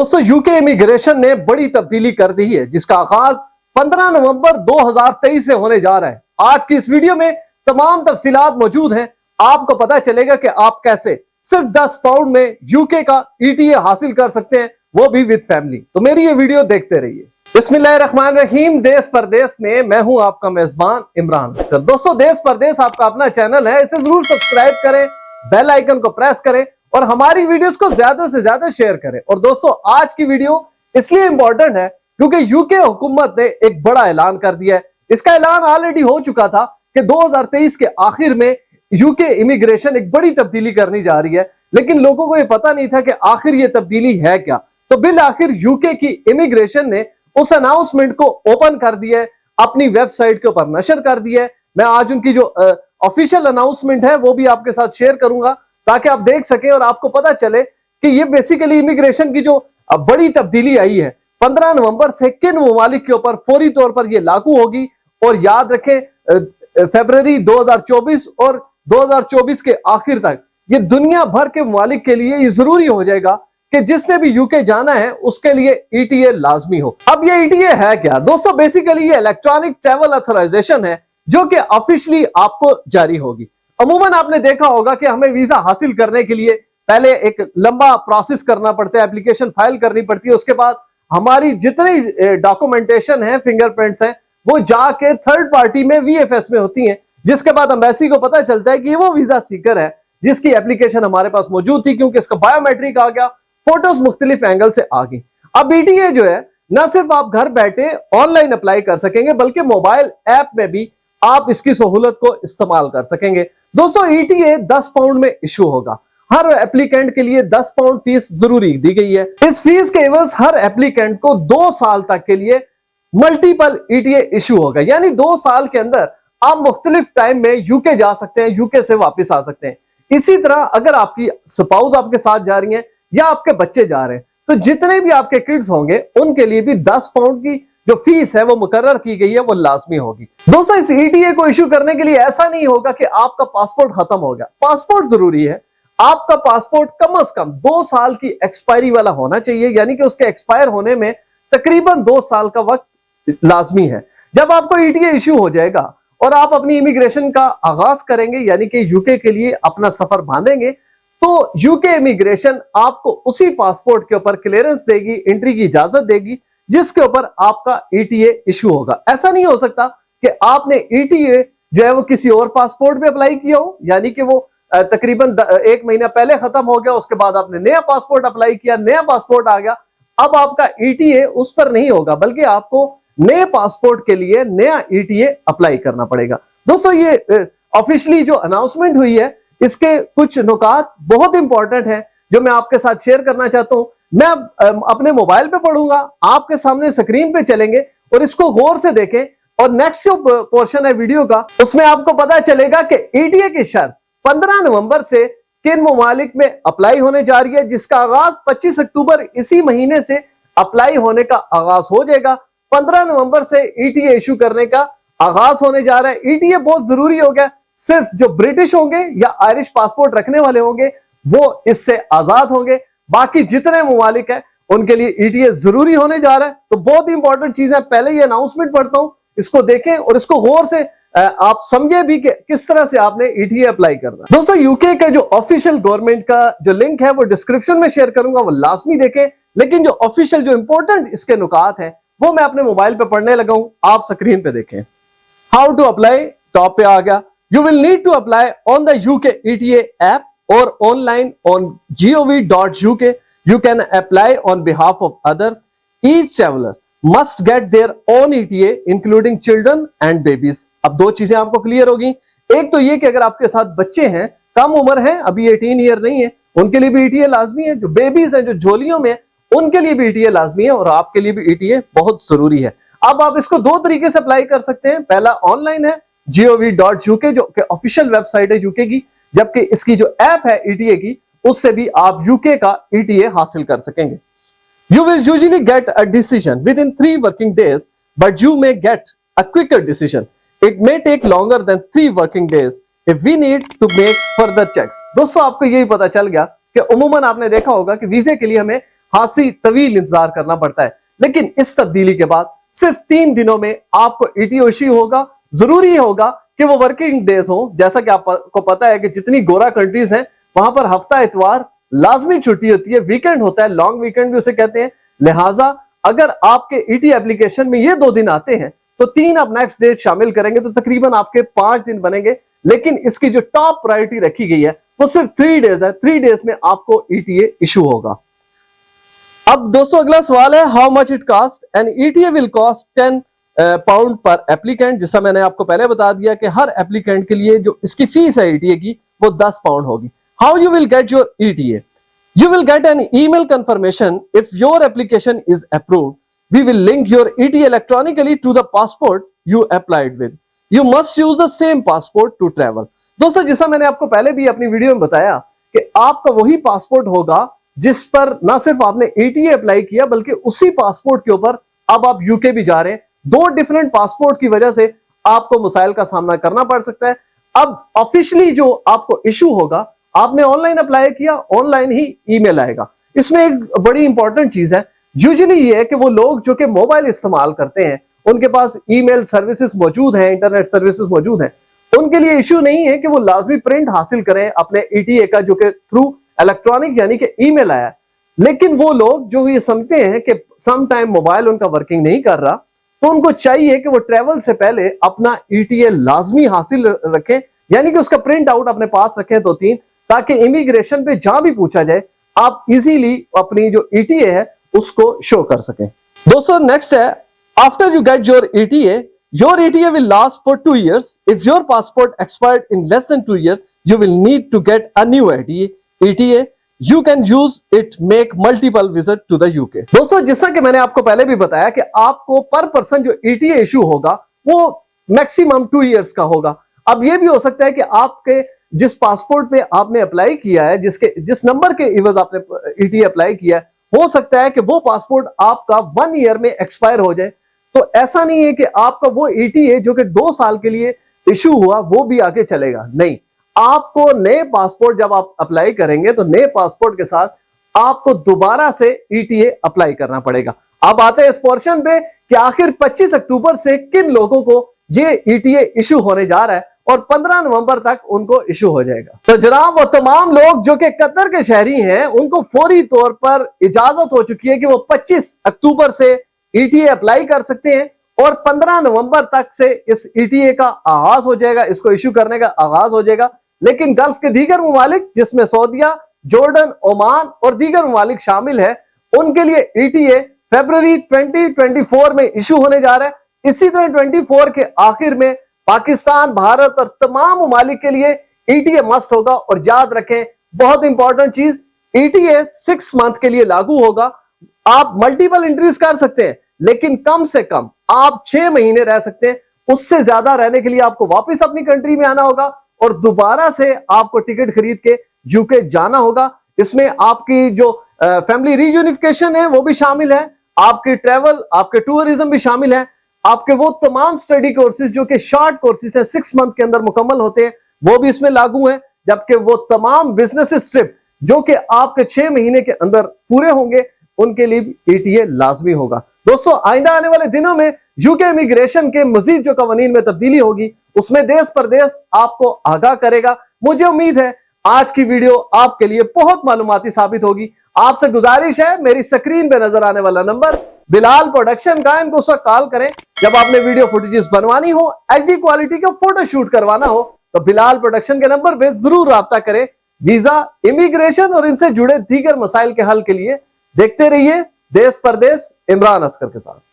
दोस्तों UK immigration ने बड़ी तब्दीली कर दी है जिसका आगाज 15 नवंबर 2023 से होने जा रहा है। आज की इस वीडियो में तमाम तफसीलात मौजूद हैं। आपको पता चलेगा कि आप कैसे सिर्फ 10 पाउंड में यूके का ईटीए हासिल कर सकते हैं, वो भी विद फैमिली। तो मेरी ये वीडियो देखते रहिए। बिस्मिल्लाहिर्रहमानिर्रहीम। देश परदेश में मैं हूं आपका मेजबान इमरान अस्कर। दोस्तों देश परदेश आपका अपना चैनल है, इसे जरूर सब्सक्राइब करें, बेल आइकन को प्रेस करें और हमारी वीडियोस को ज्यादा से ज्यादा शेयर करें। और दोस्तों आज की वीडियो इसलिए इंपॉर्टेंट है क्योंकि यूके हुकूमत ने एक बड़ा ऐलान कर दिया है। इसका ऐलान ऑलरेडी हो चुका था कि 2023 के आखिर में यूके इमिग्रेशन एक बड़ी तब्दीली करनी जा रही है, लेकिन लोगों को यह पता नहीं था कि आखिर ये तब्दीली है क्या। तो बिल आखिर यूके की इमिग्रेशन ने उस अनाउंसमेंट को ओपन कर दिया है, अपनी वेबसाइट के ऊपर नशर कर दिया है। मैं आज उनकी जो ऑफिशियल अनाउंसमेंट है वो भी आपके साथ शेयर करूंगा ताकि आप देख सकें और आपको पता चले कि ये बेसिकली इमिग्रेशन की जो बड़ी तब्दीली आई है 15 नवंबर से किन ममालिक के ऊपर फौरी तौर पर ये लागू होगी। और याद रखें फरवरी 2024 और 2024 के आखिर तक ये दुनिया भर के ममालिक के लिए ये जरूरी हो जाएगा कि जिसने भी यूके जाना है उसके लिए ईटीए लाजमी हो। अब ये ईटीए है क्या दोस्तों? बेसिकली ये इलेक्ट्रॉनिक ट्रैवल ऑथराइजेशन है जो कि ऑफिशियली आपको जारी होगी। अमूमन आपने देखा होगा कि हमें वीजा हासिल करने के लिए पहले एक लंबा प्रोसेस करना पड़ता है, एप्लीकेशन फाइल करनी पड़ती है, उसके बाद हमारी जितनी डॉक्यूमेंटेशन है, फिंगरप्रिंट्स हैं, वो जाके थर्ड पार्टी में वीएफएस में होती हैं, जिसके बाद एम्बेसी को पता चलता है कि वो वीजा सीकर है जिसकी एप्लीकेशन हमारे पास मौजूद थी, क्योंकि इसका बायोमेट्रिक आ गया, फोटोज मुख्तलिफ एंगल से आ गई। अब ईटीए जो है न सिर्फ आप घर बैठे ऑनलाइन अप्लाई कर सकेंगे बल्कि मोबाइल ऐप में भी आप इसकी सहूलत को इस्तेमाल कर सकेंगे। दोस्तों ईटीए 10 पाउंड में इशू होगा। हर एप्लीकेंट के लिए 10 पाउंड फीस जरूरी दी गई है। इस फीस के एवज हर एप्लीकेंट को 2 साल तक के लिए मल्टीपल ईटीए इशू होगा, यानी 2 साल के अंदर आप मुख्तलिफ टाइम में यूके जा सकते हैं, यूके से वापस आ सकते हैं। इसी तरह अगर आपकी स्पाउस आपके साथ जा रही है या आपके बच्चे जा रहे हैं तो जितने भी आपके किड्स होंगे उनके लिए भी 10 पाउंड की जो फीस है वो मुकर्रर की गई है, वो लाजमी होगी। दोस्तों इस ईटीए को इशू करने के लिए ऐसा नहीं होगा कि आपका पासपोर्ट खत्म हो गया। पासपोर्ट जरूरी है। आपका पासपोर्ट कम से कम 2 साल की एक्सपायरी वाला होना चाहिए, यानी कि उसके एक्सपायर होने में तकरीबन 2 साल का वक्त लाजमी है। जब आपको ईटीए इशू हो जाएगा और आप अपनी इमिग्रेशन का आगाज करेंगे, यानी कि यूके के लिए अपना सफर बांधेंगे, तो यूके इमिग्रेशन आपको उसी पासपोर्ट के ऊपर क्लियरेंस देगी, एंट्री की इजाजत देगी जिसके ऊपर आपका ईटीए इशू होगा। ऐसा नहीं हो सकता कि आपने ईटीए जो है वो किसी और पासपोर्ट पे अप्लाई किया हो, यानी कि वो तकरीबन 1 महीना पहले खत्म हो गया, उसके बाद आपने नया पासपोर्ट अप्लाई किया, नया पासपोर्ट आ गया, अब आपका ईटीए उस पर नहीं होगा बल्कि आपको नए पासपोर्ट के लिए नया ईटीए अप्लाई करना पड़ेगा। दोस्तों ये ऑफिशियली जो अनाउंसमेंट हुई है इसके कुछ नुकात बहुत इंपॉर्टेंट है जो मैं आपके साथ शेयर करना चाहता हूं। मैं अपने मोबाइल पे पढ़ूंगा, आपके सामने स्क्रीन पे चलेंगे और इसको गौर से देखें और नेक्स्ट जो पोर्शन है वीडियो का उसमें आपको पता चलेगा कि ईटीए की शर्त 15 नवंबर से किन ममालिक में अप्लाई होने जा रही है, जिसका आगाज 25 अक्टूबर इसी महीने से अप्लाई होने का आगाज हो जाएगा। 15 नवंबर से ईटीए इशू करने का आगाज होने जा रहा है। ईटीए बहुत जरूरी हो गया। सिर्फ जो ब्रिटिश होंगे या आयरिश पासपोर्ट रखने वाले होंगे वो इससे आजाद होंगे, बाकी जितने ममालिक है उनके लिए ईटीए जरूरी होने जा रहा है। तो बहुत ही इंपॉर्टेंट चीज है। पहले ये अनाउंसमेंट पढ़ता हूं, इसको देखें और इसको गौर से आप समझे भी कि किस तरह से आपने ईटीए अप्लाई करना है। दोस्तों यूके के जो ऑफिशियल गवर्नमेंट का जो लिंक है वो डिस्क्रिप्शन में शेयर करूंगा, वो लाजमी देखें। लेकिन जो ऑफिशियल जो इंपॉर्टेंट इसके नुकात है वो मैं अपने मोबाइल पे पढ़ने लगा हूं, आप स्क्रीन पे देखें। हाउ टू अप्लाई, टॉप पे आ गया। You will need to apply on the UK ETA app or online on gov.uk. You can apply on behalf of others. Each traveler must get their own ETA including children and babies. अब 2 चीजें आपको clear होगी। एक तो ये कि अगर आपके साथ बच्चे हैं, कम उम्र है, अभी 18 ईयर नहीं है, उनके लिए भी ईटीए लाजमी है। जो बेबीज हैं, जो झोलियों में, उनके लिए भी ईटीए लाजमी है और आपके लिए भी ईटीए बहुत जरूरी है। अब आप इसको 2 तरीके से अप्लाई कर सकते हैं। पहला ऑनलाइन है gov.uk जो कि ऑफिशियल वेबसाइट है यूके की, जबकि इसकी जो ऐप है ईटीए की उससे भी आप यूके का ईटीए हासिल कर सकेंगे। You will usually get a decision within 3 working days but you may get a quicker decision. It may take longer than 3 working days if we need to make further checks. दोस्तों आपको यही पता चल गया कि उमूमन आपने देखा होगा कि वीजे के लिए हमें खासी तवील इंतजार करना पड़ता है। लेकिन इस तब्दीली के बाद सिर्फ 3 दिनों में आपको ईटीए इश्यू होगा। जरूरी होगा कि वो वर्किंग डेज हो। जैसा कि आपको पता है कि जितनी गोरा कंट्रीज हैं वहां पर हफ्ता इतवार लाजमी छुट्टी होती है, वीकेंड होता है, लॉन्ग वीकेंड भी उसे कहते हैं। लिहाजा अगर आपके ईटी एप्लीकेशन में ये 2 दिन आते हैं तो 3 आप नेक्स्ट डेट शामिल करेंगे तो तकरीबन आपके 5 दिन बनेंगे। लेकिन इसकी जो टॉप प्रायोरिटी रखी गई है वो सिर्फ 3 डेज है। 3 डेज में आपको ईटीए इशू होगा। अब दोस्तों अगला सवाल है, how much it cost? And ETA will cost 10 pound पर एप्लीकेंट। जैसा मैंने आपको पहले बता दिया कि हर एप्लीकेंट के लिए जो इसकी फीस है ईटीए की वो 10 पाउंड होगी। How you will get your ETA? You will get an email confirmation if your application is approved. We will link your ETA electronically to the passport you applied with. You must use the same passport to travel. दोस्तों जैसा मैंने आपको पहले भी अपनी video में बताया कि आपका वही पासपोर्ट होगा जिस पर ना सिर्फ आपने ETA अप्लाई किया बल्कि उसी पासपोर्ट के ऊपर अब आप यूके भी जा रहे हैं। 2 डिफरेंट पासपोर्ट की वजह से आपको मसाइल का सामना करना पड़ सकता है। अब ऑफिशियली जो आपको इशू होगा, आपने ऑनलाइन अप्लाई किया, ऑनलाइन ही ईमेल आएगा। इसमें एक बड़ी इंपॉर्टेंट चीज है, यूजुअली ये है कि वो लोग जो कि मोबाइल इस्तेमाल करते हैं उनके पास ईमेल सर्विसेज मौजूद हैं, इंटरनेट सर्विसेज मौजूद हैं, उनके लिए इशू नहीं है कि वो लाजमी प्रिंट हासिल करें अपने ईटीए का जो कि थ्रू इलेक्ट्रॉनिक यानी कि ईमेल आया। लेकिन वो लोग जो ये समझते हैं कि सम टाइम मोबाइल उनका वर्किंग नहीं कर रहा तो उनको चाहिए कि वो ट्रेवल से पहले अपना ईटीए लाजमी हासिल रखें, यानी कि उसका प्रिंट आउट अपने पास रखें 2-3, ताकि इमिग्रेशन पे जहां भी पूछा जाए आप इजीली अपनी जो ईटीए है उसको शो कर सकें। दोस्तों नेक्स्ट है, after you get your ETA will last for 2 years. If your passport expired in less than 2 years you will need to get a new ETA. You can use it make multiple visit to the UK. दोस्तों जैसा कि मैंने आपको पहले भी बताया कि आपको पर पर्सन जो ईटीए इशू होगा वो मैक्सिमम 2 years का होगा। अब ये भी हो सकता है कि आपके जिस पासपोर्ट पे आपने अप्लाई किया है, जिस नंबर के इवज आपने ईटीए अप्लाई किया है, हो सकता है कि वो पासपोर्ट आपका 1 year में एक्सपायर हो जाए। तो ऐसा नहीं है कि आपका वो ईटीए जो कि 2 साल के लिए इशू हुआ वो भी आगे चलेगा, नहीं। आपको नए पासपोर्ट जब आप अप्लाई करेंगे तो नए पासपोर्ट के साथ आपको दोबारा से ईटीए अप्लाई करना पड़ेगा। अब आते हैं इस पोर्शन पे कि आखिर 25 अक्टूबर से किन लोगों को ये ईटीए इशू होने जा रहा है और 15 नवंबर तक उनको इशू हो जाएगा। तो जनाब वो तमाम लोग जो कि कतर के शहरी हैं उनको फौरी तौर पर इजाजत हो चुकी है कि वो 25 अक्टूबर से ईटीए अप्लाई कर सकते हैं और 15 नवंबर तक से इस ईटीए का आगाज हो जाएगा, इसको इशू करने का आगाज हो जाएगा। लेकिन गल्फ के दीगर ममालिक जिसमें सऊदीया, जॉर्डन, ओमान और दीगर ममालिक शामिल है, उनके लिए ईटीए फरवरी 2024 में इशू होने जा रहा है। इसी तरह 24 के आखिर में पाकिस्तान, भारत और तमाम ममालिक के लिए ईटीए मस्ट होगा। और याद रखें बहुत इंपॉर्टेंट चीज, ईटीए 6 मंथ के लिए लागू होगा। आप मल्टीपल एंट्रीज कर सकते हैं लेकिन कम से कम आप 6 महीने रह सकते हैं। उससे ज्यादा रहने के लिए आपको वापस अपनी कंट्री में आना होगा और दोबारा से आपको टिकट खरीद के यूके जाना होगा। इसमें आपकी जो फैमिली रीयूनिफिकेशन है वो भी शामिल है, आपकी ट्रेवल, आपके टूरिज्म भी शामिल है, आपके वो तमाम स्टडी कोर्सेज जो कि शॉर्ट कोर्सेज हैं 6 मंथ के अंदर मुकम्मल होते हैं वो भी इसमें लागू हैं, जबकि वो तमाम बिजनेस ट्रिप जो कि आपके 6 महीने के अंदर पूरे होंगे उनके लिए भी ईटीए लाजमी होगा। दोस्तों आइंदा आने वाले दिनों में यूके इमिग्रेशन के मजीद जो कवानीन में तब्दीली होगी उसमें देश परदेश आपको आगाह करेगा। मुझे उम्मीद है आज की वीडियो आपके लिए बहुत मालूमाती साबित होगी। आपसे गुजारिश है, मेरी स्क्रीन पे नजर आने वाला नंबर बिलाल प्रोडक्शन का, इनको उस वक्त कॉल करें जब आपने वीडियो फुटेजेस बनवानी हो, एचडी क्वालिटी का फोटो शूट करवाना हो तो बिलाल प्रोडक्शन के नंबर पे जरूर राब्ता करें। वीजा, इमिग्रेशन और इनसे जुड़े दीगर मसाइल के हल के लिए देखते रहिए देश परदेश इमरान अस्कर के साथ।